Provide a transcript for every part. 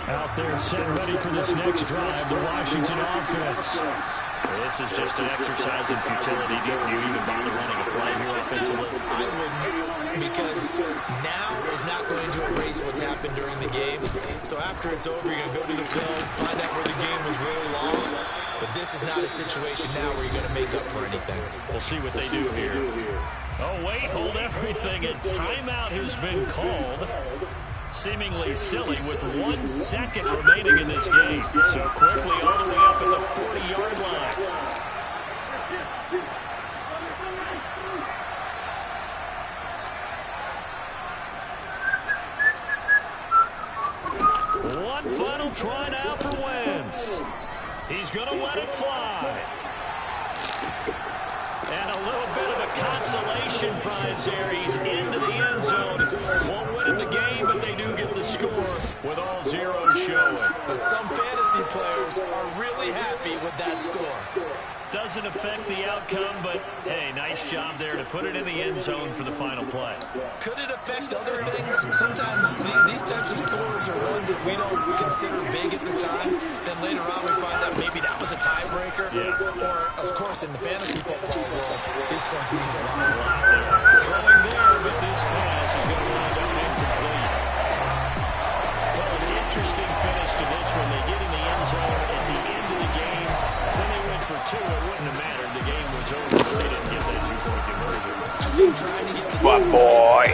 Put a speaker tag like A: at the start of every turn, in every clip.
A: Out there set ready for this next drive, the Washington offense.
B: This is just an exercise in futility. Do you even bother running a play here offensively?
C: I wouldn't, because now is not going to erase what's happened during the game. So after it's over, you're going to go to the film, find out where the game was really lost. But this is not a situation now where you're going to make up for anything.
B: We'll see what they do here.
A: Oh, wait, hold everything. A timeout has been called. Seemingly silly with 1 second remaining in this game. So quickly all the way up at the 40-yard line. One final try now for Wentz. He's going to let it fly. And a little bit of a consolation prize there. He's into the end zone. Won't win in the game, but they do get the score with all zeros showing.
C: But some fantasy players are really happy with that score.
A: Doesn't affect the outcome, but, hey, nice job there to put it in the end zone for the final play.
C: Could it affect other things? Sometimes these types of scores are ones that we don't consider big at the time. Then later on we find out maybe that was a tiebreaker.
A: Yeah.
C: Or, of course, in the fantasy football world, these points mean a lot.
A: Throwing there, but this pass is going to wind up incomplete. Well, an interesting finish to this one. They get in the end zone at the end of the game. When they went for 2, it wouldn't have mattered. The game was over. They didn't get that 2-point conversion.
D: Fuck boy.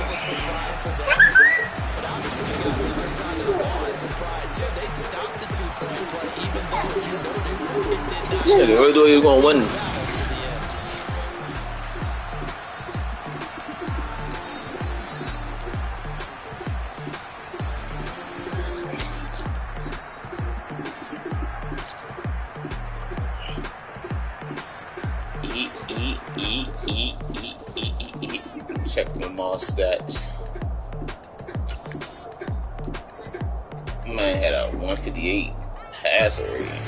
C: But obviously, you got the other side of the ball and some pride, too. They stopped the 2-point play, even though, as you noted, it did not.
D: Yeah, the way you're going to win. Check my mouse stats. Man had a 158 passer rating,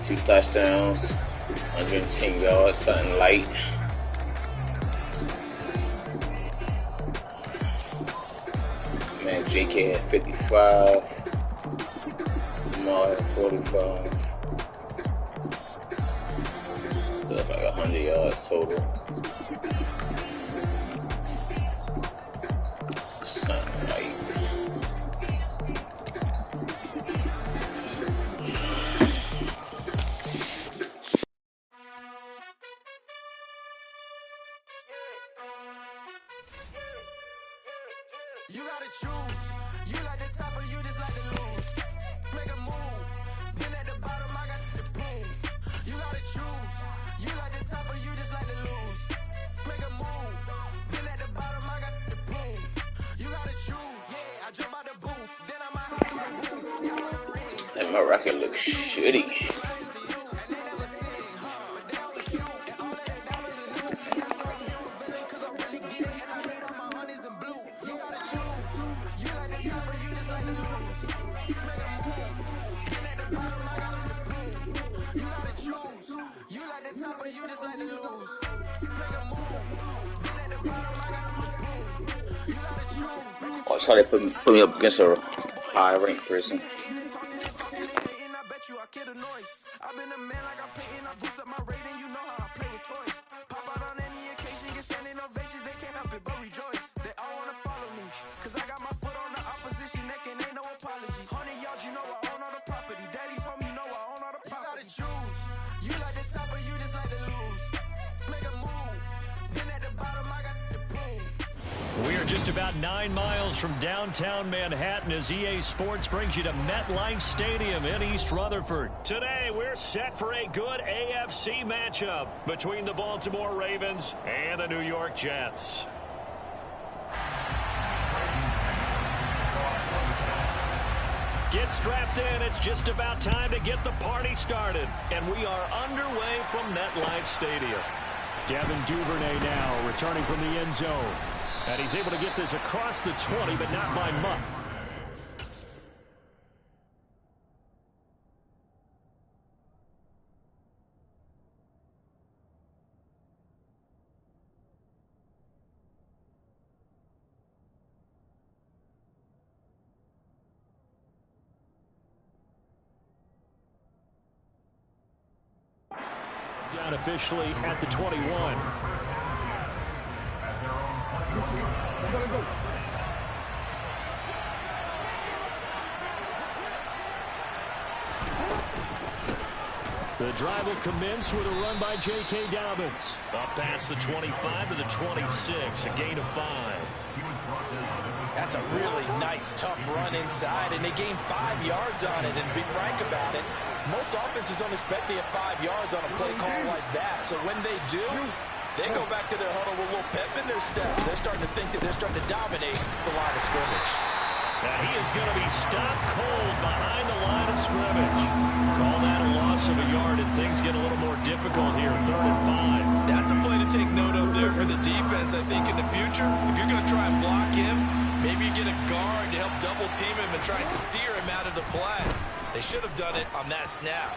D: 2 touchdowns, 110 yards, something light. Man, JK had 55, Lamar had 45. That's like 100 yards total. Something like
E: you gotta choose. You like the top or you just like to lose. Make a move. Been at the bottom, I got the boom. You gotta choose. You like the top or you just like to lose. Make a move. Been at the bottom, I got the boom. You gotta choose. Yeah, I jump out the booth. Then I might hop through the roof. Y'all want the rings.
D: that my record looks shitty. Oh, so they put me up against a high-ranked person.
E: I've been a man like I'm Peyton, I boost up my rating, you know how I play with toys. Pop out on any occasion, get standing ovations, they can't help it but rejoice. They all wanna follow me, cause I got my foot on the opposition neck and ain't no apologies. 100 yards, you know I own all the property. Daddy's home, you know I own all the property. You gotta choose, you like the top or you just like to lose. Make a move, been at the bottom, I got the boom.
A: We are just about 9 miles from downtown Manhattan as EA Sports brings you to MetLife Stadium in East Rutherford. Today, we're set for a good AFC matchup between the Baltimore Ravens and the New York Jets. Get strapped in. It's just about time to get the party started. And we are underway from MetLife Stadium. Devin Duvernay now returning from the end zone. And he's able to get this across the 20, but not by much. Down officially at the 21. The drive will commence with a run by J.K. Dobbins.
B: Up past the 25 to the 26, a gain of 5.
C: That's a really nice, tough run inside, and they gained 5 yards on it. And to be frank about it, most offenses don't expect to get 5 yards on a play call like that. So when they do, they go back to their huddle with a little pep in their steps. They're starting to think that they're starting to dominate the line of scrimmage.
A: Now he is going to be stopped cold behind the line of scrimmage. Call that a loss of a yard, and things get a little more difficult here. 3rd and 5.
C: That's a play to take note of there for the defense, I think, in the future. If you're going to try and block him, maybe you get a guard to help double team him and try and steer him out of the play. They should have done it on that snap.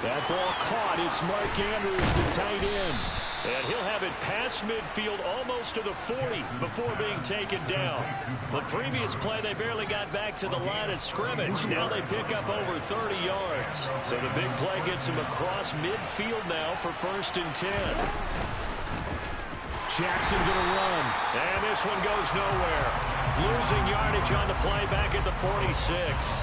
A: That ball caught. It's Mark Andrews, the tight end. And he'll have it past midfield almost to the 40 before being taken down. The previous play, they barely got back to the line of scrimmage. Now they pick up over 30 yards. So the big play gets him across midfield now for 1st and 10. Jackson going to run. And this one goes nowhere. Losing yardage on the play back at the 46.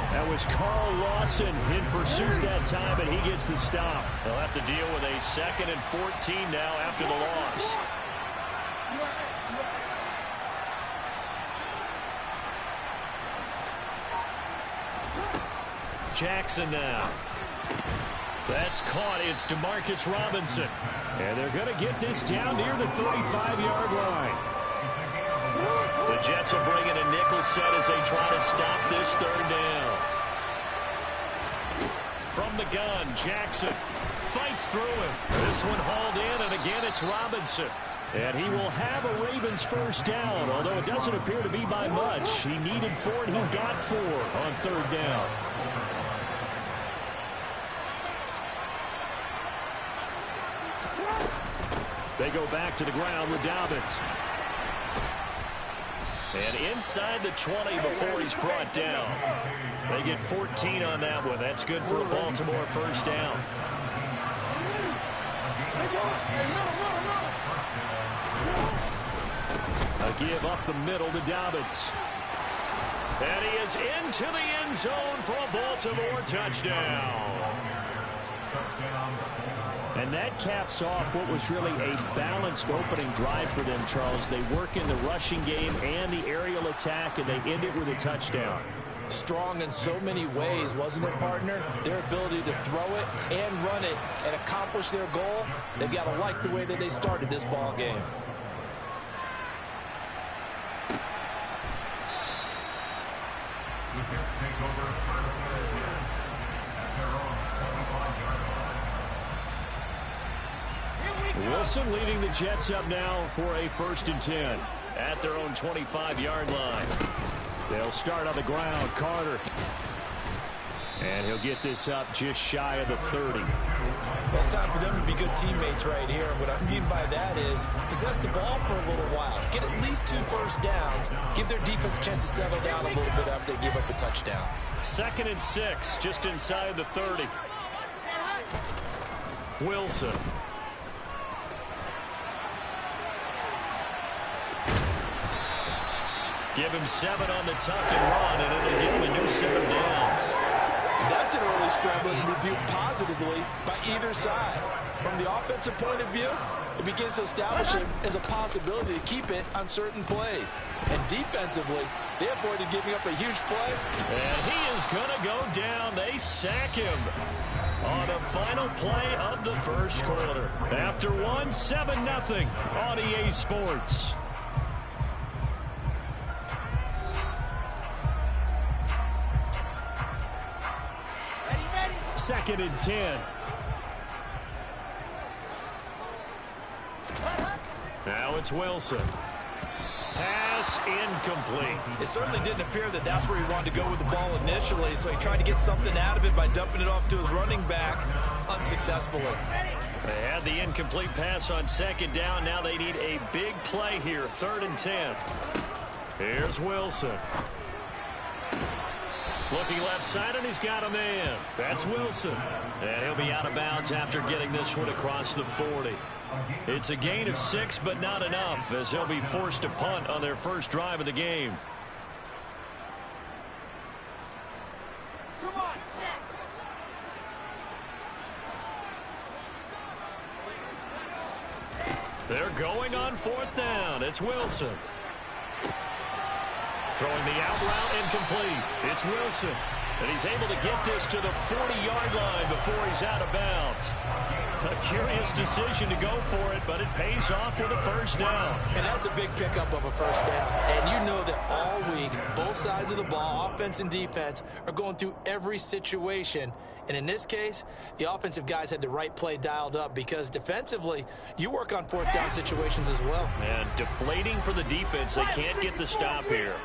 A: That was Carl Lawson in pursuit that time, and he gets the stop. They'll have to deal with a 2nd and 14 now after the loss. Jackson now. That's caught. It's DeMarcus Robinson. And they're going to get this down near the 35-yard line. The Jets will bring in a nickel set as they try to stop this 3rd down. From the gun, Jackson fights through him. This one hauled in, and again it's Robinson. And he will have a Ravens 1st down, although it doesn't appear to be by much. He needed 4, and he got 4 on 3rd down. They go back to the ground with Dobbins. And inside the 20 before he's brought down. They get 14 on that one. That's good for a Baltimore 1st down. A give up the middle to Dobbins. And he is into the end zone for a Baltimore touchdown. And that caps off what was really a balanced opening drive for them, Charles. They work in the rushing game and the aerial attack, and they end it with a touchdown.
C: Strong in so many ways, wasn't it, partner? Their ability to throw it and run it and accomplish their goal, they've got to like the way that they started this ball game.
A: Wilson leading the Jets up now for a 1st and 10 at their own 25-yard line. They'll start on the ground. Carter. And he'll get this up just shy of the 30.
C: Well, it's time for them to be good teammates right here. What I mean by that is possess the ball for a little while. Get at least 2 first downs. Give their defense a chance to settle down a little bit after they give up a touchdown.
A: 2nd and 6, just inside the 30. Wilson. Give him 7 on the tuck and run, and it'll give him a new set of downs.
C: That's an early scramble to be viewed positively by either side. From the offensive point of view, it begins to establish him as a possibility to keep it on certain plays. And defensively, they avoided giving up a huge play.
A: And he is going to go down. They sack him on a final play of the 1st quarter. After 7-0 on EA Sports. 2nd and 10. Now it's Wilson. Pass incomplete.
C: It certainly didn't appear that that's where he wanted to go with the ball initially, so he tried to get something out of it by dumping it off to his running back unsuccessfully.
A: They had the incomplete pass on 2nd down. Now they need a big play here. 3rd and 10. Here's Wilson. Looking left side, and he's got a man. That's Wilson. And he'll be out of bounds after getting this one across the 40. It's a gain of 6, but not enough, as they'll be forced to punt on their first drive of the game.
F: Come on, set.
A: They're going on 4th down. It's Wilson. Throwing the out route incomplete. It's Wilson. And he's able to get this to the 40-yard line before he's out of bounds. A curious decision to go for it, but it pays off with a first down.
C: And that's a big pickup of a first down. And you know that all week, both sides of the ball, offense and defense, are going through every situation. And in this case, the offensive guys had the right play dialed up because defensively, you work on 4th down situations as well.
A: And deflating for the defense. They can't get the stop here.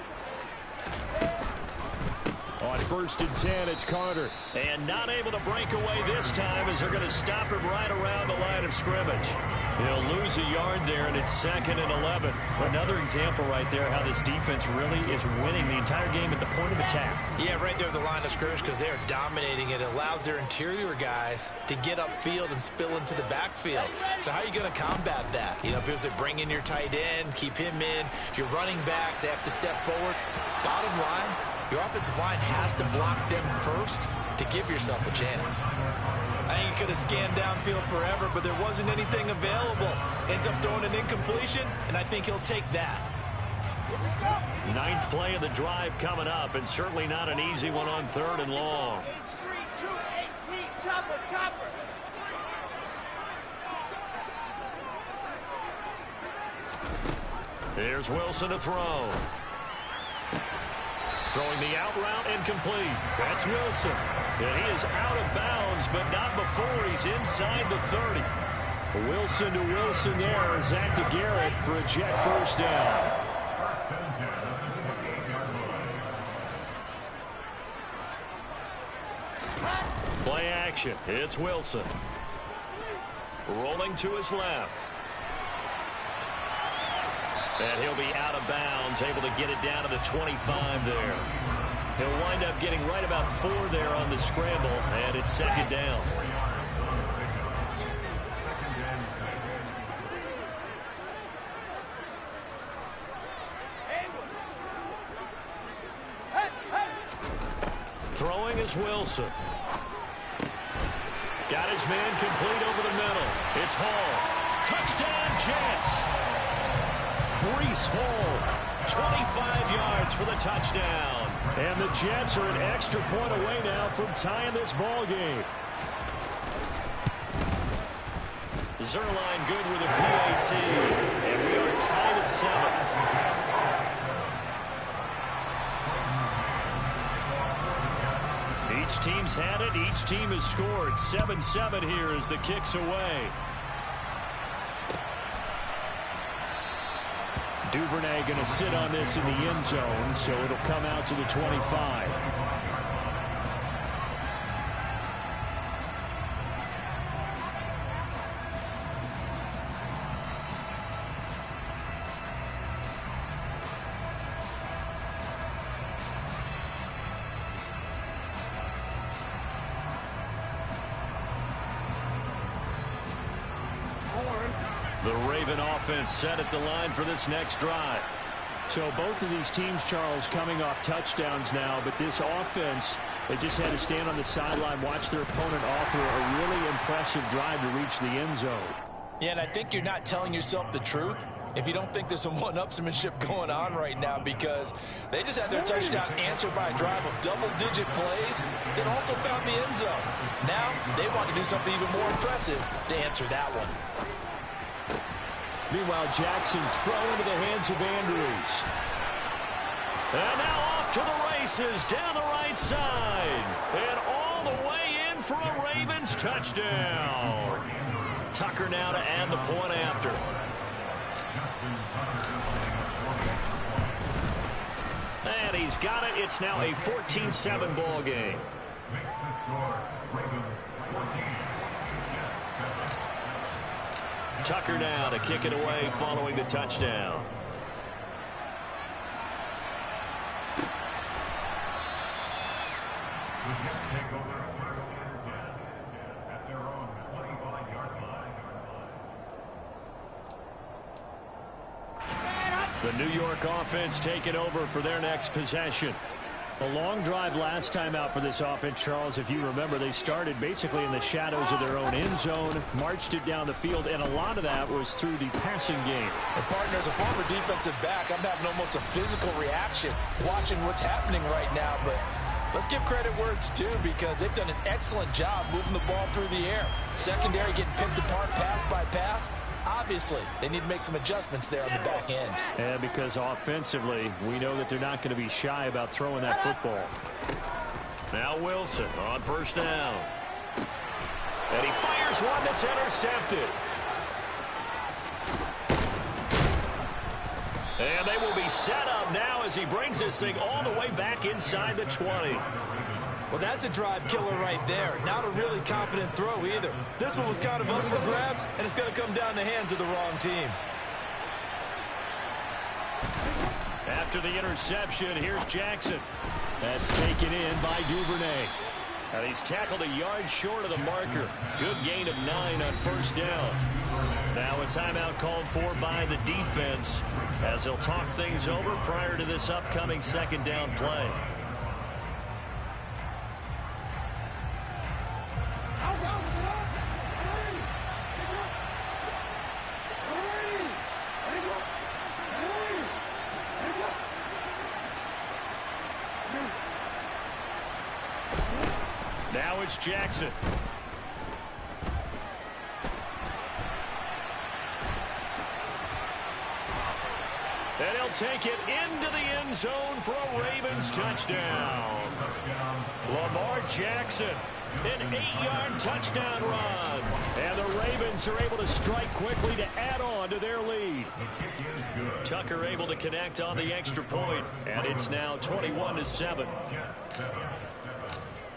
A: On 1st and 10, it's Carter. And not able to break away this time as they're going to stop him right around the line of scrimmage. He'll lose a yard there, and it's 2nd and 11. Another example right there how this defense really is winning the entire game at the point of attack.
C: Yeah, right there at the line of scrimmage because they're dominating it. It allows their interior guys to get upfield and spill into the backfield. So how are you going to combat that? You know, if it was to bring in your tight end, keep him in, your running backs, they have to step forward. Bottom line, your offensive line has to block them first to give yourself a chance. I think he could have scanned downfield forever, but there wasn't anything available. Ends up throwing an incompletion, and I think he'll take that.
A: 9th play of the drive coming up, and certainly not an easy one on 3rd and long.
F: H3, 2, 18, chopper, chopper.
A: Here's Wilson to throw. Throwing the out route incomplete. That's Wilson. And he is out of bounds, but not before he's inside the 30. Wilson to Wilson there. Zach to Garrett for a jet first down. Play action. It's Wilson. Rolling to his left. And he'll be out of bounds, able to get it down to the 25 there. He'll wind up getting right about 4 there on the scramble, and it's 2nd down. Throwing is Wilson. Got his man complete over the middle. It's Hall. Touchdown, Jets. Breece Hall, 25 yards for the touchdown. And the Jets are an extra point away now from tying this ball game. Zerline good with a PAT. And we are tied at 7. Each team's had it. Each team has scored. 7-7 here as the kick's away. Duvernay going to sit on this in the end zone, so it'll come out to the 25. The Raven offense set at the line for this next drive. So both of these teams, Charles, coming off touchdowns now, but this offense, they just had to stand on the sideline, watch their opponent offer a really impressive drive to reach the end zone.
C: Yeah, and I think you're not telling yourself the truth if you don't think there's some one-upsmanship going on right now, because they just had their touchdown answered by a drive of double-digit plays that also found the end zone. Now they want to do something even more impressive to answer that one.
A: Meanwhile, Jackson's throw into the hands of Andrews. And now off to the races down the right side. And all the way in for a Ravens touchdown. Tucker now to add the point after. And he's got it. It's now a 14-7 ball game. Tucker now to kick it away following the touchdown. The New York offense taking over for their next possession. A long drive last time out for this offense, Charles. If you remember, they started basically in the shadows of their own end zone, marched it down the field, and a lot of that was through the passing game.
C: And partner, as a former defensive back, I'm having almost a physical reaction watching what's happening right now. But let's give credit where it's due, because they've done an excellent job moving the ball through the air. Secondary getting picked apart pass by pass. Obviously, they need to make some adjustments there on the back end.
A: And because offensively, we know that they're not going to be shy about throwing that football.
B: Now Wilson on first down. And he fires one that's intercepted. And they will be set up now as he brings this thing all the way back inside the 20.
C: Well, that's a drive killer right there. Not a really confident throw either. This one was kind of up for grabs, and it's going to come down the hands of the wrong team.
A: After the interception, here's Jackson. That's taken in by Duvernay.
B: And he's tackled a yard short of the marker. Good gain of 9 on first down. Now a timeout called for by the defense as they'll talk things over prior to this upcoming second down play.
A: Now it's Jackson. And he'll take it into the end zone for a Ravens touchdown. Lamar Jackson, an 8-yard touchdown run. And the Ravens are able to strike quickly to add on to their lead.
B: Tucker able to connect on the extra point, and it's now 21-7.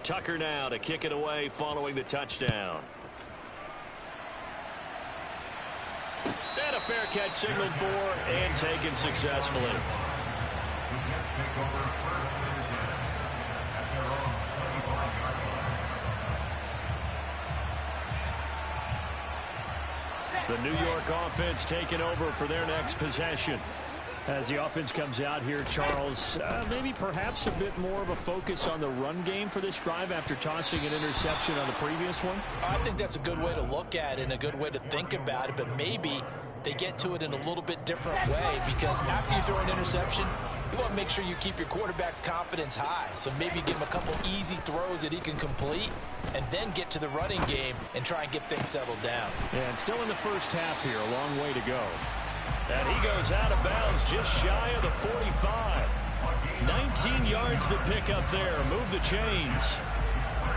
B: Tucker now to kick it away following the touchdown. And a fair catch signaled for and taken successfully.
A: The New York offense taking over for their next possession. As the offense comes out here, Charles, maybe perhaps a bit more of a focus on the run game for this drive after tossing an interception on the previous one?
C: I think that's a good way to look at it and a good way to think about it, but maybe they get to it in a little bit different way, because after you throw an interception, you want to make sure you keep your quarterback's confidence high. So maybe give him a couple easy throws that he can complete and then get to the running game and try and get things settled down.
A: Yeah, and still in the first half here, a long way to go.
B: And he goes out of bounds just shy of the 45. 19 yards to pick up there. Move the chains.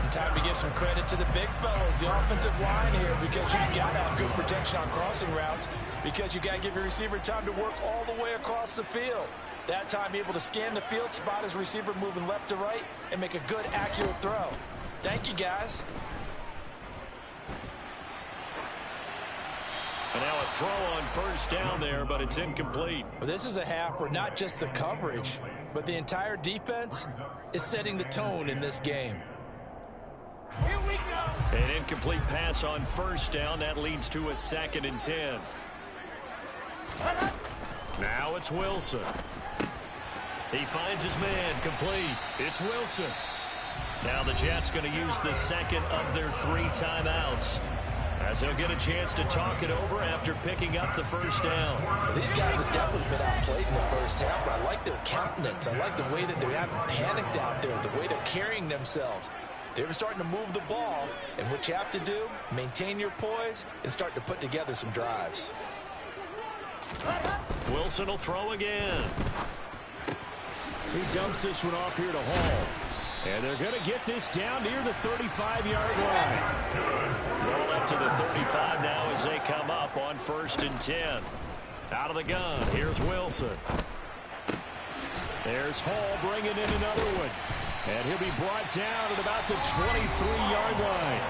C: And time to give some credit to the big fellas, the offensive line here, because you've got to have good protection on crossing routes, because you got to give your receiver time to work all the way across the field. That time able to scan the field, spot his receiver moving left to right, and make a good, accurate throw. Thank you, guys.
B: And now a throw on first down there, but it's incomplete.
C: Well, this is a half where not just the coverage, but the entire defense is setting the tone in this game.
F: Here we go.
B: An incomplete pass on first down. That leads to a 2nd and 10. Now it's Wilson. He finds his man, complete. It's Wilson. Now the Jets going to use the second of their 3 timeouts, as they'll get a chance to talk it over after picking up the first down.
C: Well, these guys have definitely been outplayed in the first half, but I like their countenance. I like the way that they haven't panicked out there, the way they're carrying themselves. They're starting to move the ball, and what you have to do, maintain your poise and start to put together some drives.
B: Wilson will throw again.
A: He dumps this one off here to Hall. And they're going to get this down near the 35-yard line.
B: Roll up to the 35 now as they come up on 1st and 10. Out of the gun, here's Wilson.
A: There's Hall bringing in another one. And he'll be brought down at about the 23-yard line.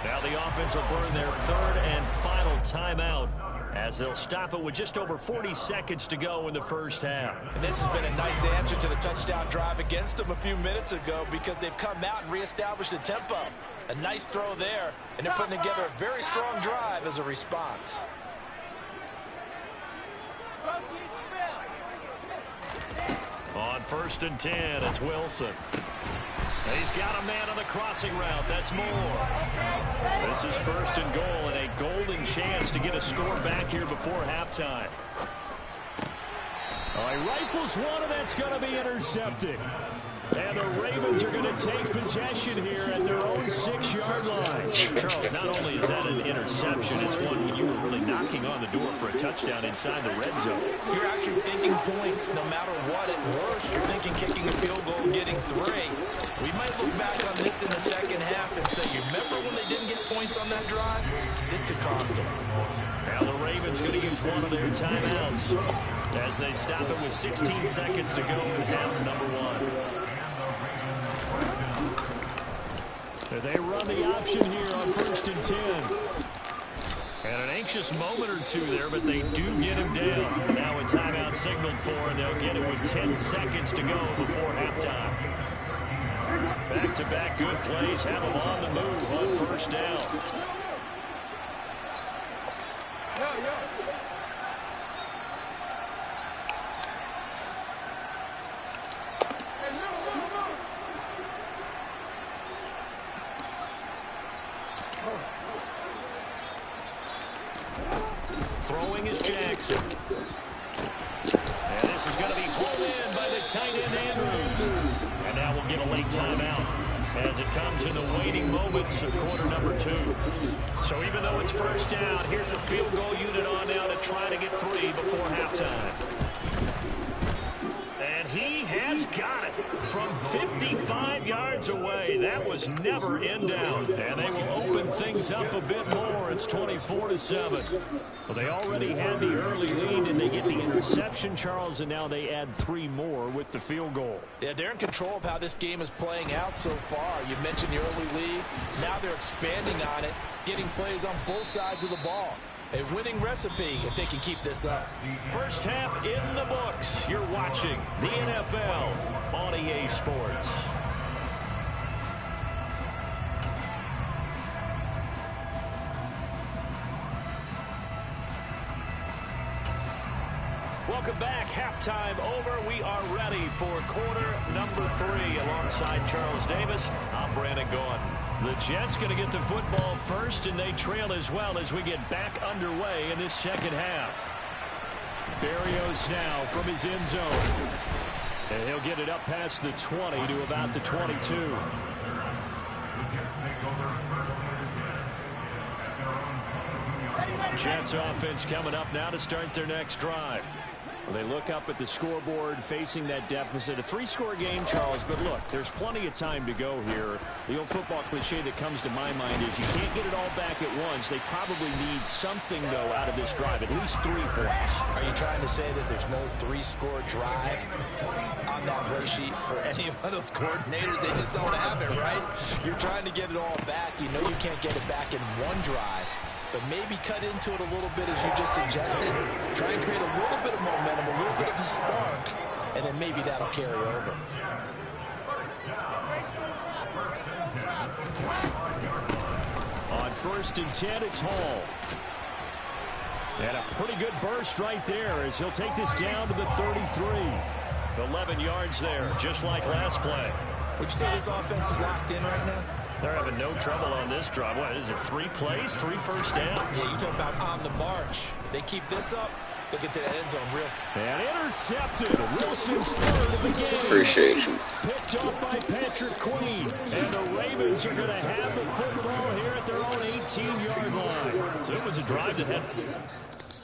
B: Now the offense will burn their 3rd and final timeout as they'll stop it with just over 40 seconds to go in the first half.
C: And this has been a nice answer to the touchdown drive against them a few minutes ago because they've come out and reestablished the tempo. A nice throw there, and they're putting together a very strong drive as a response.
B: On 1st and 10, it's Wilson. He's got a man on the crossing route. That's Moore. This is 1st and goal and a golden chance to get a score back here before halftime. He rifles one, and that's going to be intercepted. And the Ravens are going to take possession here at their own 6-yard line. Charles, not only is that an interception, it's one when you were really knocking on the door for a touchdown inside the red zone.
C: You're actually thinking points no matter what. At worst, you're thinking kicking a field goal and getting 3. We might look back on this in the second half and say, you remember when they didn't get points on that drive? This could cost them.
B: Now the Ravens going to use one of their timeouts as they stop it with 16 seconds to go in half number 1. They run the option here on 1st and 10. And an anxious moment or two there, but they do get him down. Now a timeout signaled for, and they'll get it with 10 seconds to go before halftime. Back-to-back good plays have them on the move on 1st down. Throwing is Jackson. And this is going to be pulled in by the tight end Andrews. And now we'll get a late timeout as it comes in the waiting moments of quarter number 2. So even though it's 1st down, here's the field goal unit on now to try to get 3 before halftime. And he has got it from 55 yards away. That was never in doubt. And they will open things up a bit more. It's 24-7. Well, they already had the early lead, and they get the interception, Charles, and now they add 3 more with the field goal.
C: Yeah, they're in control of how this game is playing out so far. You mentioned the early lead. Now they're expanding on it, getting plays on both sides of the ball. A winning recipe if they can keep this up.
B: First half in the books. You're watching the NFL on EA Sports. Welcome back. Halftime over. We are ready for quarter number 3 alongside Charles Davis. I'm Brandon Gaudin. The Jets going to get the football first, and they trail as well as we get back underway in this second half. Berrios now from his end zone. And he'll get it up past the 20 to about the 22. Jets offense coming up now to start their next drive. Well, they look up at the scoreboard facing that deficit. A 3-score game, Charles, but look, there's plenty of time to go here. The old football cliche that comes to my mind is you can't get it all back at once. They probably need something, though, out of this drive, at least 3 points.
C: Are you trying to say that there's no 3-score drive on that play sheet for any of those coordinators? They just don't have it, right? You're trying to get it all back. You know you can't get it back in one drive. But maybe cut into it a little bit as you just suggested. Try and create a little bit of momentum, a little bit of a spark, and then maybe that'll carry over.
B: On 1st and 10, it's Hall. And a pretty good burst right there as he'll take this down to the 33. 11 yards there, just like last play.
C: Would you say this offense is locked in right now?
B: They're having no trouble on this drive. What is it, 3 plays, 3 first downs?
C: Yeah, you talk about on the march. They keep this up, they'll get to that end zone real.
B: And intercepted. Wilson's 3rd of the game.
D: Appreciate you.
B: Picked up by Patrick Queen. And the Ravens are going to have the football here at their own 18-yard line. So it was a drive that had...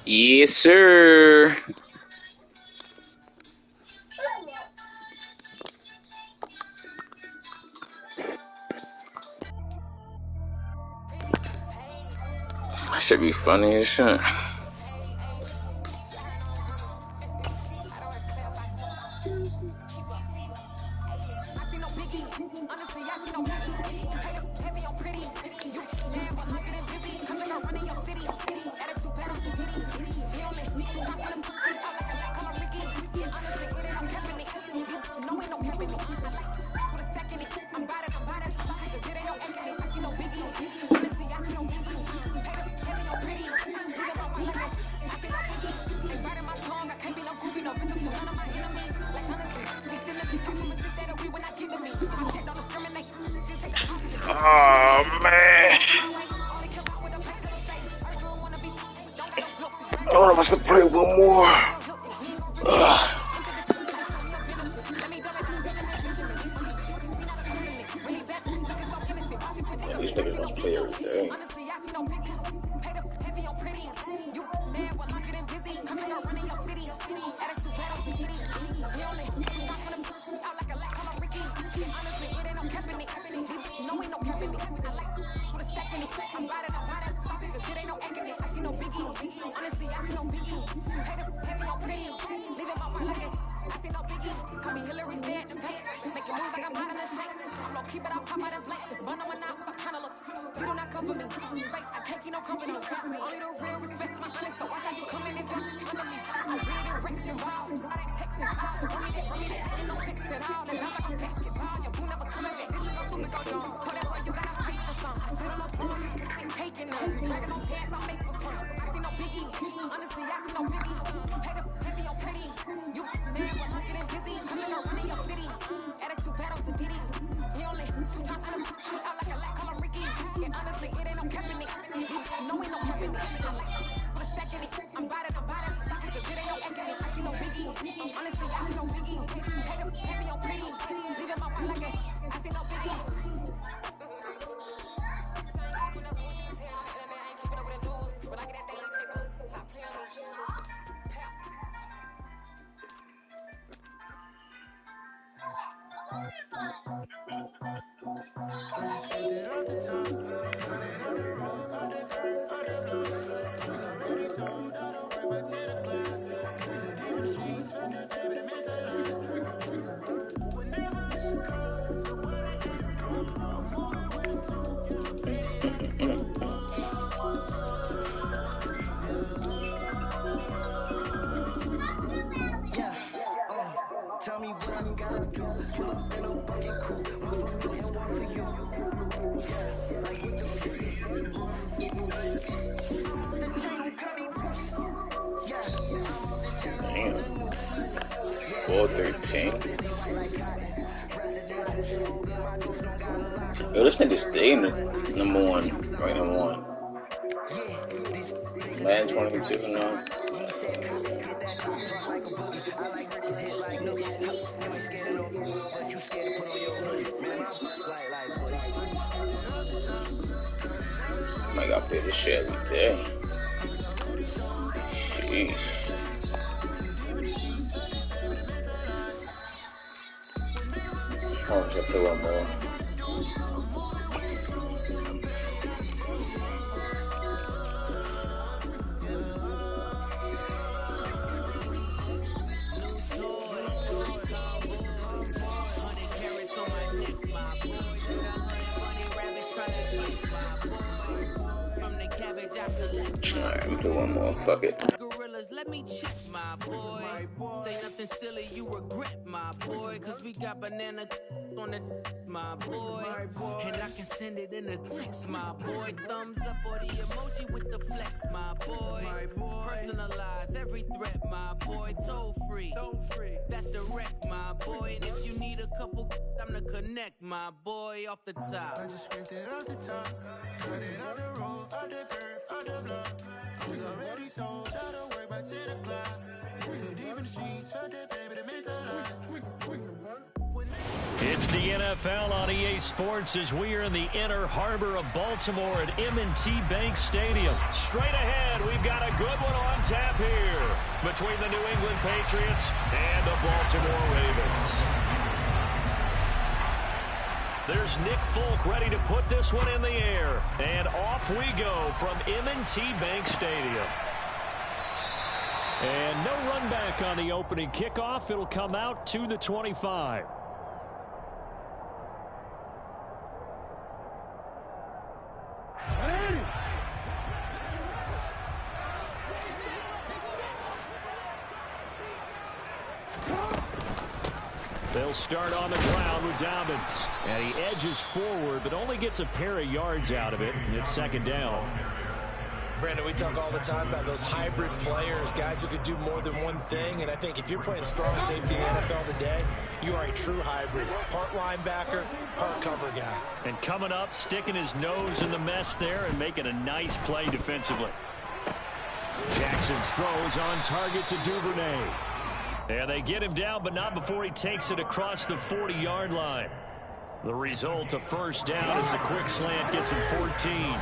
D: Yes, sir. Should be funny as shit. Oh, man. I don't know if I should play one more. These niggas must play every day.
E: Keep it up, pop out and black. It's burn on my knob, I kinda look. You do not come for me. Fake, I can't keep no company. Only the real respect my honest, so watch how you come in if you're under me. I'm weird and wrecks involved. I ain't texting. So run me that, ain't no text at all. And bounce like I'm basketball. Your boo never coming back. This go stupid, go dumb. Told that boy you gotta pay for some. I sit on the phone, you ain't taking none. Bragging on gas, I make for fun. I see no biggie. Honestly, I see no biggie. Pay the heavy on pretty. You man, well, I'm getting busy. Coming around in your city. Attitude bad on Sadiddy. He only 2 times in him, out like a lack, call him Ricky. And honestly, it ain't no cap in it. No, ain't no cap in it. Put a stack in it. I'm riding, cause it ain't no act in it. I see no biggie. Honestly, I see no biggie. Pay the heavy on pretty. Leaving my wife like that. I see no biggie.
G: Tell me what I gotta do. Pull up in a bucket coupe. 1 for me and 1 for you. Yeah, like with the chain on Cubby Boots. Yeah, I'm on the chain.
D: Damn. 413. Yo, this nigga stay in the number 1, right number 1. Madden 22 now. I gotta play this shit every day. Sheesh. Oh, I should play one more. Alright, I'm gonna do one more. Fuck it.
E: Gorillas, let me check my boy. Say nothing silly, you regret my boy. Cause we got banana on the my boy. And I can send it in a text, my boy. Thumbs up or the emoji with the flex, my boy. Personalize every threat, my boy. Toll free. That's direct, my boy. And if you need a couple, I'm to connect, my boy, off the top. I just scraped it off the top. Cut it out the road, out the curve, out the block. I was already sold out of work by 10 o'clock. Too deep in the streets, felt that baby to make a lot.
B: It's the NFL on EA Sports as we are in the inner harbor of Baltimore at M&T Bank Stadium. Straight ahead, we've got a good one on tap here between the New England Patriots and the Baltimore Ravens. There's Nick Folk ready to put this one in the air. And off we go from M&T Bank Stadium. And no run back on the opening kickoff. It'll come out to the 25. They'll start on the ground with Dobbins. And he edges forward, but only gets a pair of yards out of it. And it's second down.
C: Brandon, we talk all the time about those hybrid players, guys who could do more than one thing, and I think if you're playing strong safety in the NFL today, you are a true hybrid. Part linebacker, part cover guy.
B: And coming up, sticking his nose in the mess there and making a nice play defensively. Jackson's throws on target to Duvernay. And they get him down, but not before he takes it across the 40-yard line. The result, a first down as the quick slant gets him 14.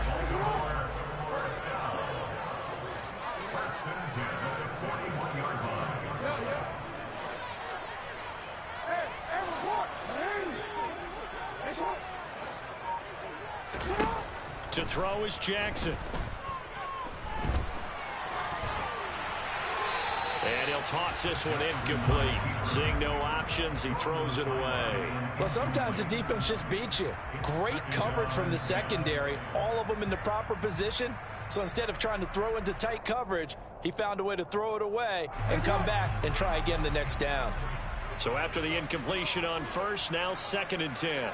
B: To throw is Jackson. And he'll toss this one incomplete. Seeing no options, he throws it away.
C: Well, sometimes the defense just beats you. Great coverage from the secondary, all of them in the proper position. So instead of trying to throw into tight coverage, he found a way to throw it away and come back and try again the next down.
B: So after the incompletion on first, now 2nd and 10.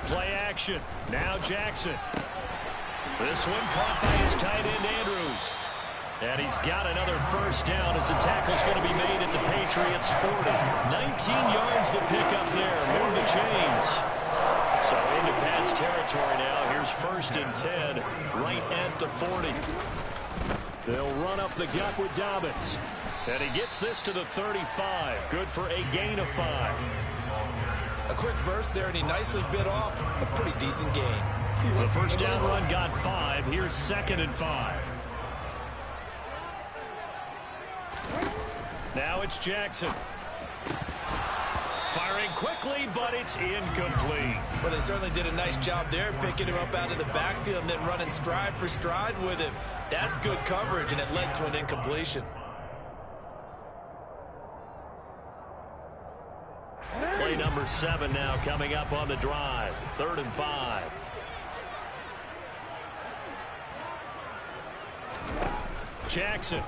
B: Play action. Now Jackson. This one caught by his tight end, Andrews. And he's got another first down as the tackle's going to be made at the Patriots' 40. 19 yards to pick up there. Move the chains. So into Pat's territory now. Here's 1st and 10 right at the 40. They'll run up the gut with Dobbins. And he gets this to the 35. Good for a gain of 5.
C: A quick burst there, and he nicely bit off a pretty decent gain.
B: The first down run got 5. Here's 2nd and 5. Now it's Jackson. Firing quickly, but it's incomplete.
C: Well, they certainly did a nice job there, picking him up out of the backfield and then running stride for stride with him. That's good coverage, and it led to an incompletion.
B: Play number 7 now coming up on the drive. 3rd and 5. Jackson.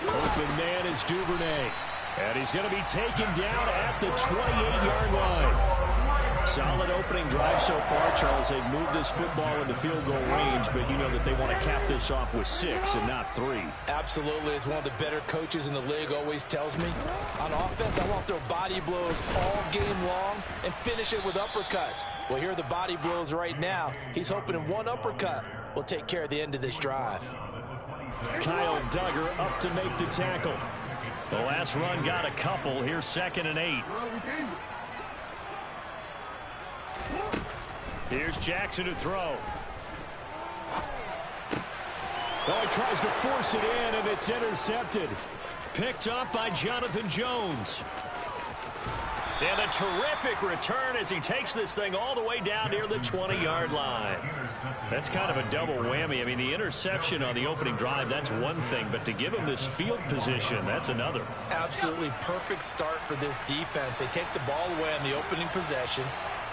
B: Open man is Duvernay. And he's going to be taken down at the 28-yard line. Solid opening drive so far, Charles. They've moved this football into field goal range, but you know that they want to cap this off with 6 and not 3.
C: Absolutely. As one of the better coaches in the league always tells me, on offense, I want to throw body blows all game long and finish it with uppercuts. Well, here are the body blows right now. He's hoping in one uppercut will take care of the end of this drive.
B: Kyle Duggar up to make the tackle. The last run got a couple. Here's 2nd and 8. Here's Jackson to throw. Oh, he tries to force it in, and it's intercepted. Picked up by Jonathan Jones. And a terrific return as he takes this thing all the way down near the 20-yard line. That's kind of a double whammy. I mean, the interception on the opening drive, that's one thing, but to give him this field position, that's another.
C: Absolutely perfect start for this defense. They take the ball away on the opening possession.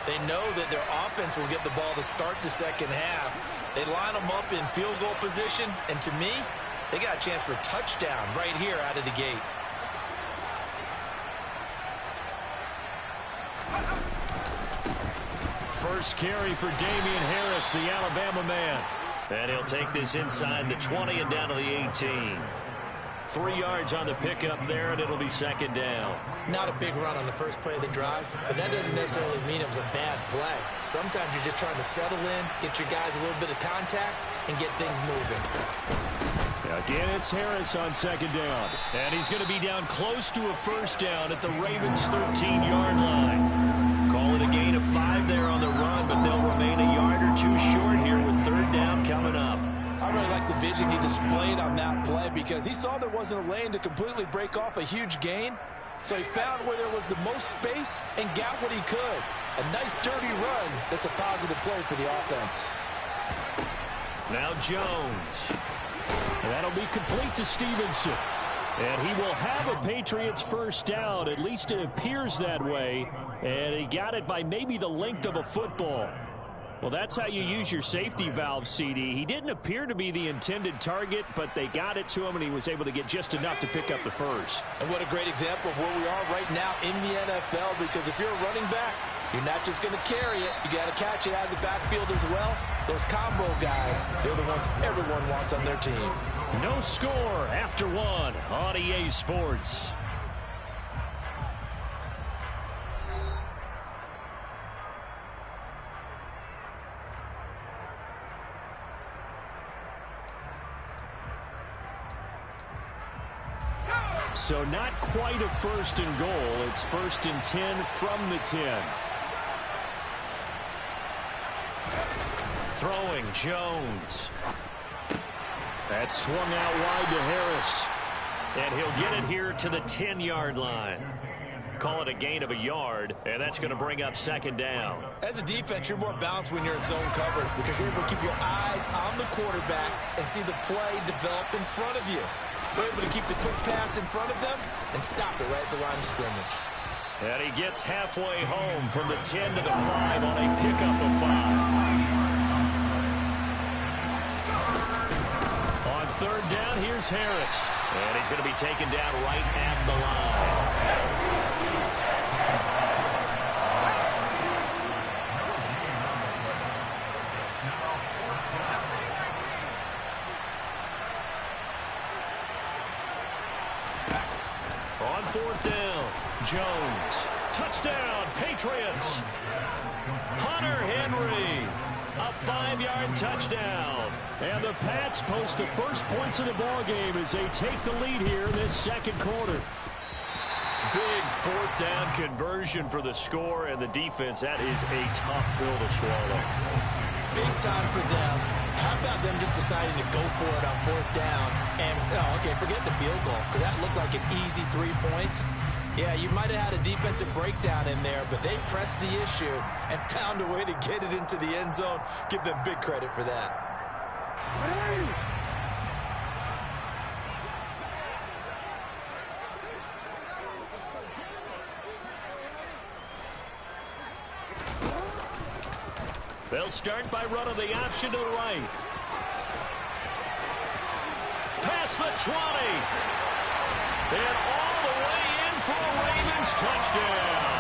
C: They know that their offense will get the ball to start the second half. They line them up in field goal position, and to me, they got a chance for a touchdown right here out of the gate.
B: First carry for Damian Harris, the Alabama man. And he'll take this inside the 20 and down to the 18. 3 yards on the pickup there, and it'll be 2nd down.
C: Not a big run on the first play of the drive, but that doesn't necessarily mean it was a bad play. Sometimes you're just trying to settle in, get your guys a little bit of contact, and get things moving.
B: Again, it's Harris on 2nd down. And he's going to be down close to a first down at the Ravens' 13-yard line. Call it a gain of 5 there on the run, but they'll remain a yard or 2 short here with 3rd down coming up.
H: I really like the vision he displayed on that play because he saw there wasn't a lane to completely break off a huge gain. So he found where there was the most space and got what he could. A nice dirty run that's a positive play for the offense.
B: Now Jones. That'll be complete to Stevenson. And he will have a Patriots first down. At least it appears that way. And he got it by maybe the length of a football. Well, that's how you use your safety valve, CD. He didn't appear to be the intended target, but they got it to him, and he was able to get just enough to pick up the first.
H: And what a great example of where we are right now in the NFL, because if you're a running back, you're not just going to carry it. You got to catch it out of the backfield as well. Those combo guys, they're the ones everyone wants on their team.
B: No score after one on EA Sports. So not quite a first and goal. It's 1st and 10 from the 10. Throwing Jones. That's swung out wide to Harris. And he'll get it here to the 10-yard line. Call it a gain of a yard, and that's going to bring up 2nd down.
C: As a defense, you're more balanced when you're in zone coverage because you're able to keep your eyes on the quarterback and see the play develop in front of you. You're able to keep the quick pass in front of them and stop it right at the line of scrimmage.
B: And he gets halfway home from the 10 to the 5 on a pickup of 5. On 3rd down, here's Harris. And he's going to be taken down right at the line. On 4th down, Jones. Touchdown, Patriots. Hunter Henry. A 5-yard touchdown. And the Pats post the first points of the ballgame as they take the lead here in this 2nd quarter. Big 4th down conversion for the score, and the defense, that is a tough pill to swallow.
C: Big time for them. How about them just deciding to go for it on 4th down? And, okay, forget the field goal, because that looked like an easy 3 points. Yeah, you might have had a defensive breakdown in there, but they pressed the issue and found a way to get it into the end zone. Give them big credit for that.
B: They'll start by running the option to the right. Past the 20. And all the way in for a Ravens touchdown.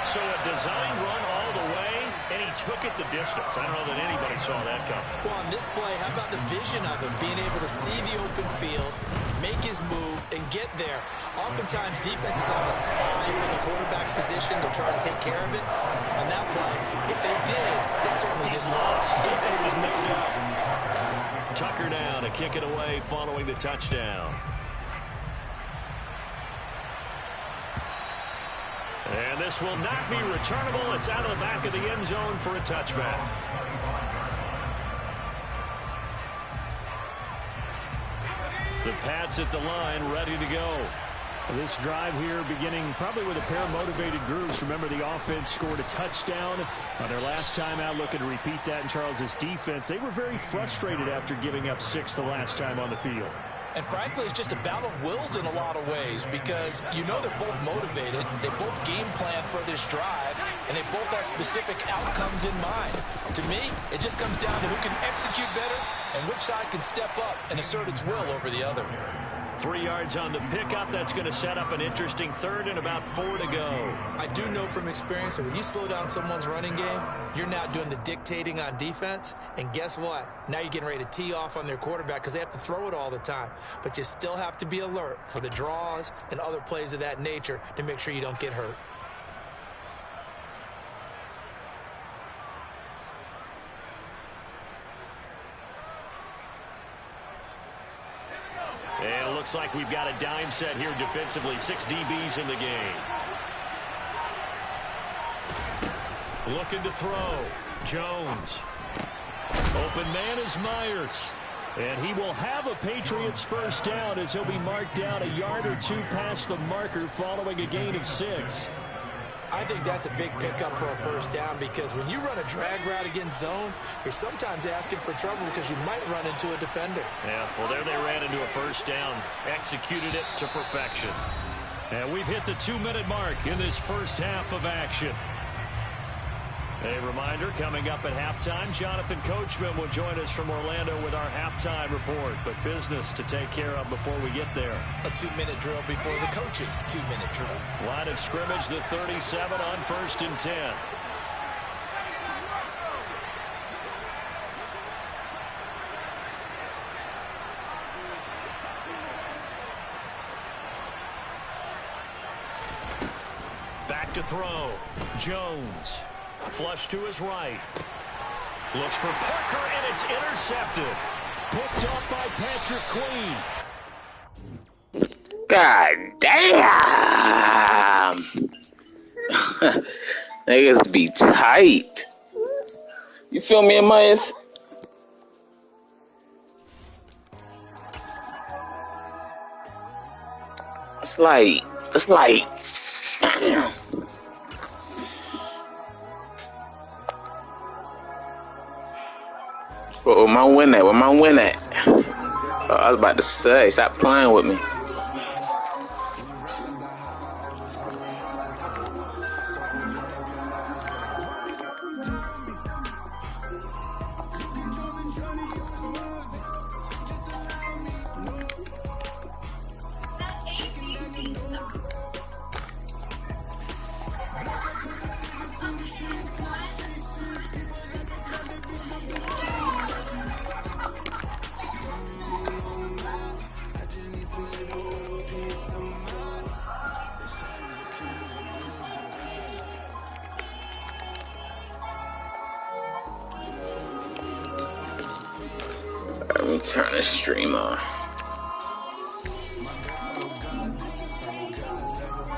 B: So a design run all the way, and he took it the distance. I don't know that anybody saw that coming.
C: Well, on this play, how about the vision of him being able to see the open field, make his move, and get there? Oftentimes, defenses have a spy for the quarterback position to try to take care of it. On that play, if they did, it certainly didn't work. It was no doubt.
B: Tucker down to kick it away following the touchdown. And this will not be returnable. It's out of the back of the end zone for a touchback. The Pats at the line, ready to go. This drive here beginning probably with a pair of motivated groups. Remember, the offense scored a touchdown on their last time out. Looking to repeat that in Charles's defense. They were very frustrated after giving up 6 the last time on the field.
H: And frankly, it's just a battle of wills in a lot of ways because you know they're both motivated. They both game plan for this drive, and they both have specific outcomes in mind. To me, it just comes down to who can execute better and which side can step up and assert its will over the other.
B: 3 yards on the pickup. That's going to set up an interesting 3rd and about 4 to go.
C: I do know from experience that when you slow down someone's running game, you're now doing the dictating on defense. And guess what? Now you're getting ready to tee off on their quarterback because they have to throw it all the time. But you still have to be alert for the draws and other plays of that nature to make sure you don't get hurt.
B: And it looks like we've got a dime set here defensively. 6 DBs in the game. Looking to throw. Jones. Open man is Myers. And he will have a Patriots first down as he'll be marked down a yard or 2 past the marker following a gain of 6.
C: I think that's a big pickup for a first down because when you run a drag route against zone, you're sometimes asking for trouble because you might run into a defender.
B: Yeah, well, there they ran into a first down, executed it to perfection. And we've hit the 2-minute mark in this first half of action. A reminder, coming up at halftime, Jonathan Coachman will join us from Orlando with our halftime report. But business to take care of before we get there.
C: A 2-minute drill before the coach's 2-minute drill.
B: Line of scrimmage, the 37 on 1st and 10. Back to throw. Jones. Flush to his right. Looks for Parker, and it's intercepted. Picked up by Patrick Queen.
D: God damn. Niggas be tight. You feel me, Amias? It's like, damn. Where my win at? Where my win at? Oh, I was about to say, stop playing with me. Let me turn the stream off.